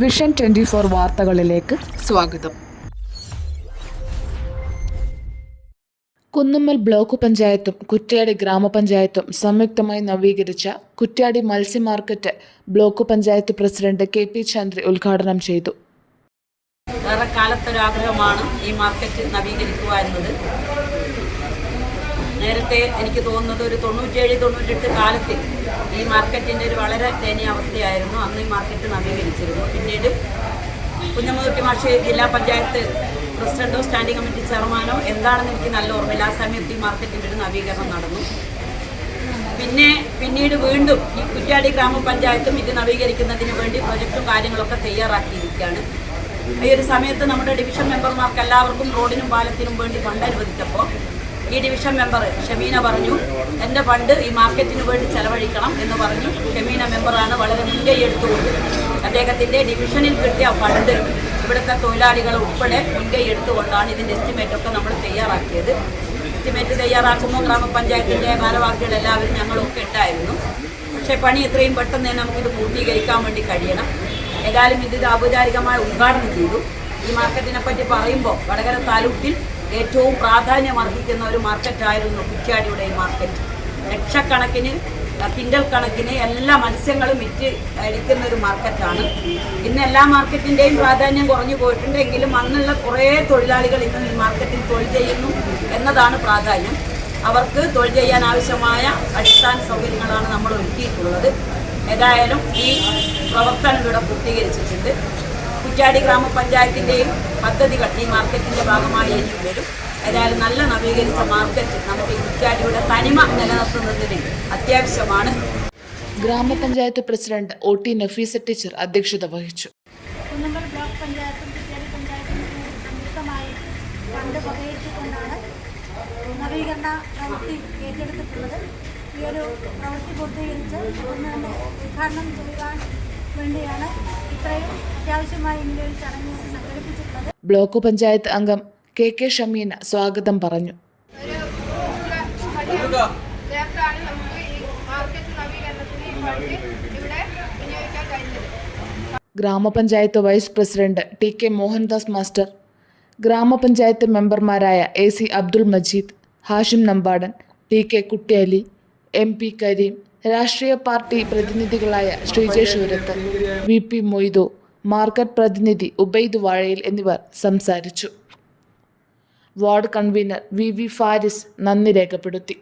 Vision 24 വാർത്തകളിലേക്ക് സ്വാഗതം. Kunnummal block പഞ്ചായത്തും കുറ്റ്യാടി ഗ്രാമപഞ്ചായത്തും സംയുക്തമായി നവീകരിച്ച കുറ്റ്യാടി മത്സ്യ market block panchayat president K P. Chandri ഉദ്ഘാടനം ചെയ്തു. ഏറെക്കാലത്തൊരാഗ്രഹമാണ് ഈ മാർക്കറ്റ് നവീകരിക്കുക എന്നത്. നേരത്തെ എനിക്ക് തോന്നുന്നത് ഒരു 97-98 കാലത്തിൽ ഈ മാർക്കറ്റിൻ്റെ ഒരു വളരെ ദയനീയ അവസ്ഥയായിരുന്നു. അന്ന് ഈ മാർക്കറ്റ് നവീകരിച്ചിരുന്നു. പിന്നീട് കുഞ്ഞമ്മദുട്ടി മാഷ് ജില്ലാ പഞ്ചായത്ത് പ്രസിഡന്റോ സ്റ്റാൻഡിംഗ് കമ്മിറ്റി ചെയർമാനോ എന്താണെന്ന് എനിക്ക് നല്ല ഓർമ്മയില്ല. ആ സമയത്ത് ഈ മാർക്കറ്റിൻ്റെ ഒരു നവീകരണം നടന്നു. പിന്നീട് വീണ്ടും ഈ കുറ്റ്യാടി ഗ്രാമപഞ്ചായത്തും ഇത് നവീകരിക്കുന്നതിന് വേണ്ടി പ്രൊജക്റ്റും കാര്യങ്ങളൊക്കെ തയ്യാറാക്കിയിരിക്കുകയാണ്. ഈ ഒരു സമയത്ത് നമ്മുടെ ഡിവിഷൻ മെമ്പർമാർക്ക് എല്ലാവർക്കും റോഡിനും പാലത്തിനും വേണ്ടി ഫണ്ട് അനുവദിച്ചപ്പോൾ ഈ ഡിവിഷൻ മെമ്പർ ഷമീന പറഞ്ഞു, എൻ്റെ ഫണ്ട് ഈ മാർക്കറ്റിന് വേണ്ടി ചെലവഴിക്കണം എന്ന് പറഞ്ഞു. ഷമീന മെമ്പറാണ് വളരെ മുൻകൈ എടുത്തുകൊണ്ട് അദ്ദേഹത്തിൻ്റെ ഡിവിഷനിൽ കിട്ടിയ ഫണ്ട് ഇവിടുത്തെ തൊഴിലാളികൾ ഉൾപ്പെടെ മുൻകൈ എടുത്തുകൊണ്ടാണ് ഇതിൻ്റെ എസ്റ്റിമേറ്റൊക്കെ നമ്മൾ തയ്യാറാക്കിയത്. എസ്റ്റിമേറ്റ് തയ്യാറാക്കുമ്പോൾ ഗ്രാമപഞ്ചായത്തിൻ്റെ ഭാരവാഹികൾ എല്ലാവരും ഞങ്ങളൊക്കെ ഉണ്ടായിരുന്നു. പക്ഷേ പണി എത്രയും പെട്ടെന്ന് തന്നെ നമുക്കിത് പൂർത്തീകരിക്കാൻ വേണ്ടി കഴിയണം. ഏതായാലും ഇത് ഔപചാരികമായി ഉദ്ഘാടനം ചെയ്തു. ഈ മാർക്കറ്റിനെ പറ്റി പറയുമ്പോൾ വടകര താലൂക്കിൽ ഏറ്റവും പ്രാധാന്യം അർഹിക്കുന്ന ഒരു മാർക്കറ്റായിരുന്നു കുറ്റ്യാടിയുടെ ഈ മാർക്കറ്റ്. ലക്ഷക്കണക്കിന് കിൻഡൽ കണക്കിന് എല്ലാ മത്സ്യങ്ങളും വിറ്റ് അടിക്കുന്ന ഒരു മാർക്കറ്റാണ്. ഇന്ന് എല്ലാ മാർക്കറ്റിൻ്റെയും പ്രാധാന്യം കുറഞ്ഞു പോയിട്ടുണ്ടെങ്കിലും അന്നുള്ള കുറേ തൊഴിലാളികൾ ഇന്ന് ഈ മാർക്കറ്റിൽ തൊഴിൽ ചെയ്യുന്നു എന്നതാണ് പ്രാധാന്യം. അവർക്ക് തൊഴിൽ ചെയ്യാൻ ആവശ്യമായ അടിസ്ഥാന സൗകര്യങ്ങളാണ് നമ്മൾ ഒരുക്കിയിട്ടുള്ളത്. ഏതായാലും ഈ പ്രവർത്തനം ഇവിടെ പൂർത്തീകരിച്ചിട്ടുണ്ട്. കുറ്റ്യാടി ഗ്രാമപഞ്ചായത്തിൻ്റെയും പദ്ധതികൾ ഈ മാർക്കറ്റിൻ്റെ ഭാഗമായി എനിക്ക് വരും. ഏതായാലും നല്ല നവീകരിച്ച മാർക്കറ്റ് നമുക്ക് ഈ കുറ്റ്യാടിയുടെ തനിമ നിലനിർത്തുന്നതിന് അത്യാവശ്യമാണ്. ഗ്രാമപഞ്ചായത്ത് പ്രസിഡന്റ് ഒ.ടി. നഫീസ ടീച്ചർ അധ്യക്ഷത വഹിച്ചു. കുന്നുമ്മൽ ബ്ലോക്ക് പഞ്ചായത്തും കുറ്റ്യാടി പഞ്ചായത്തും സംയുക്തമായി ഫണ്ട് വകയിരുത്തിക്കൊണ്ടാണ് നവീകരണ പ്രവൃത്തി ഏറ്റെടുത്തിട്ടുള്ളത്. ഈ ഒരു പ്രവൃത്തി പൂർത്തീകരിച്ച് ഒന്ന് തന്നെ ഉദ്ഘാടനം ചെയ്യുവാൻ വേണ്ടിയാണ് ഇത്രയും അത്യാവശ്യമായി ഇങ്ങനെ ഒരു ചടങ്ങ് സംഘടിപ്പിച്ചിട്ടുള്ളത്. ബ്ലോക്ക് പഞ്ചായത്ത് അംഗം കെ ഷമീന സ്വാഗതം പറഞ്ഞു. ഗ്രാമപഞ്ചായത്ത് vice president T K. Mohandas master, ഗ്രാമപഞ്ചായത്ത് മെമ്പർമാരായ A C. Abdul Majeed, Hashim Nambadan, T K. Kuttiyali, M P. Karim, രാഷ്ട്രീയ പാർട്ടി പ്രതിനിധികളായ ശ്രീജേഷ് ഉരത്ത്, വി.പി. മൊയ്തു, മാർക്കറ്റ് പ്രതിനിധി ഉബൈദ് വാഴയിൽ എന്നിവർ സംസാരിച്ചു. Ward convener V.V. ഫാരിസ് നന്ദി രേഖപ്പെടുത്തി.